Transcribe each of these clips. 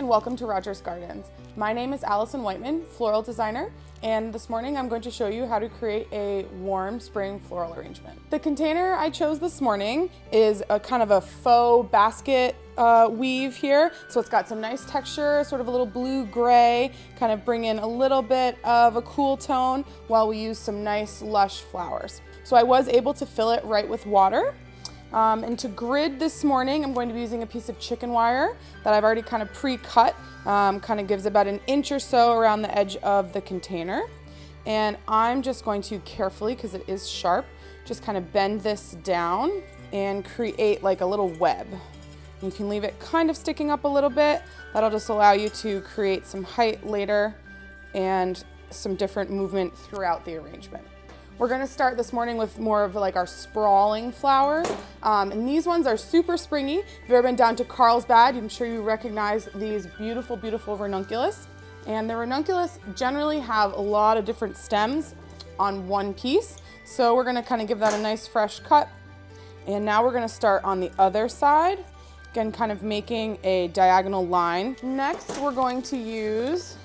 Welcome to Rogers Gardens. My name is Allison Whiteman, floral designer, and this morning I'm going to show you how to create a warm spring floral arrangement. The container I chose this morning is a kind of a faux basket weave here. So it's got some nice texture, sort of a little blue-gray, kind of bring in a little bit of a cool tone while we use some nice lush flowers. So I was able to fill it right with water. And to grid this morning, I'm going to be using a piece of chicken wire that I've already kind of pre-cut. Kind of gives about an inch or so around the edge of the container. And I'm just going to carefully, because it is sharp, just kind of bend this down and create like a little web. You can leave it kind of sticking up a little bit. That'll just allow you to create some height later and some different movement throughout the arrangement. We're gonna start this morning with more of like our sprawling flowers. And these ones are super springy. If you've ever been down to Carlsbad, I'm sure you recognize these beautiful, beautiful ranunculus. And the ranunculus generally have a lot of different stems on one piece. So we're gonna kind of give that a nice fresh cut. And now we're gonna start on the other side. Again, kind of making a diagonal line. Next, we're going to use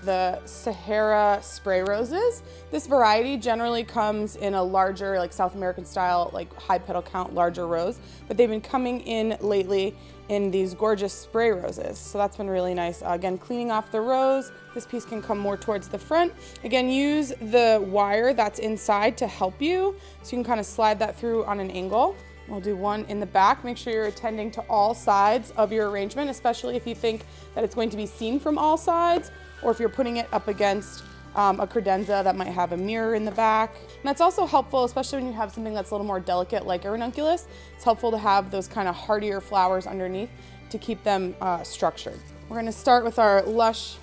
the Sahara spray roses. This variety generally comes in a larger, like South American style, like high petal count, larger rose, but they've been coming in lately in these gorgeous spray roses. So that's been really nice. Again, cleaning off the rose. This piece can come more towards the front. Again, use the wire that's inside to help you. So you can kind of slide that through on an angle. We'll do one in the back. Make sure you're attending to all sides of your arrangement, especially if you think that it's going to be seen from all sides, or if you're putting it up against a credenza that might have a mirror in the back. And that's also helpful, especially when you have something that's a little more delicate like a ranunculus. It's helpful to have those kind of hardier flowers underneath to keep them structured. We're gonna start with our lush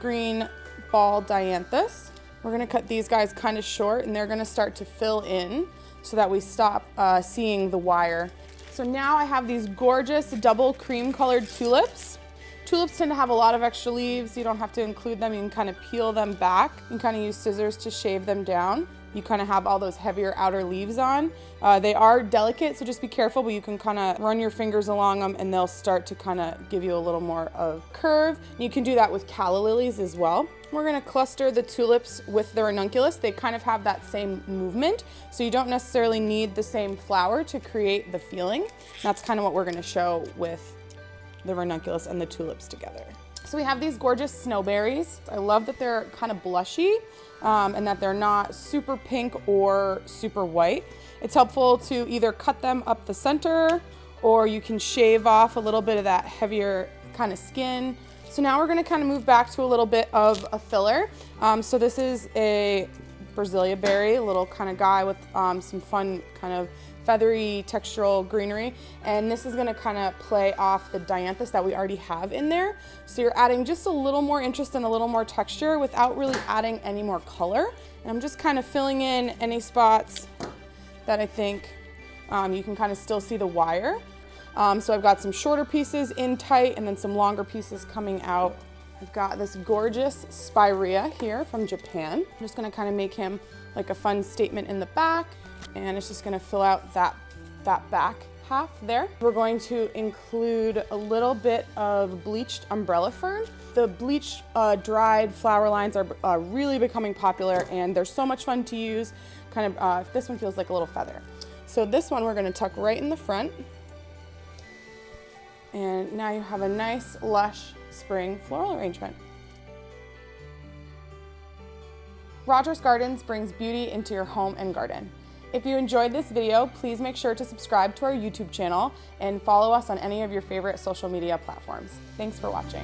green ball Dianthus. We're gonna cut these guys kind of short, and they're gonna start to fill in so that we stop seeing the wire. So now I have these gorgeous double cream colored tulips. Tulips tend to have a lot of extra leaves. You don't have to include them. You can kind of peel them back. You can kind of use scissors to shave them down. You kind of have all those heavier outer leaves on. They are delicate, so just be careful, but you can kind of run your fingers along them and they'll start to kind of give you a little more of curve. You can do that with calla lilies as well. We're gonna cluster the tulips with the ranunculus. They kind of have that same movement, so you don't necessarily need the same flower to create the feeling. That's kind of what we're gonna show with the ranunculus and the tulips together. So we have these gorgeous snowberries. I love that they're kind of blushy and that they're not super pink or super white. It's helpful to either cut them up the center, or you can shave off a little bit of that heavier kind of skin. So now we're gonna kind of move back to a little bit of a filler. So this is a Brasilia berry, a little kind of guy with some fun kind of feathery textural greenery, and this is going to kind of play off the Dianthus that we already have in there. So you're adding just a little more interest and a little more texture without really adding any more color. And I'm just kind of filling in any spots that I think you can kind of still see the wire. So I've got some shorter pieces in tight and then some longer pieces coming out. I've got this gorgeous spirea here from Japan. I'm just going to kind of make him like a fun statement in the back. And it's just gonna fill out that back half there. We're going to include a little bit of bleached umbrella fern. The bleached dried flower lines are really becoming popular, and they're so much fun to use. Kind of, this one feels like a little feather. So this one we're gonna tuck right in the front. And now you have a nice, lush spring floral arrangement. Rogers Gardens brings beauty into your home and garden. If you enjoyed this video, please make sure to subscribe to our YouTube channel and follow us on any of your favorite social media platforms. Thanks for watching.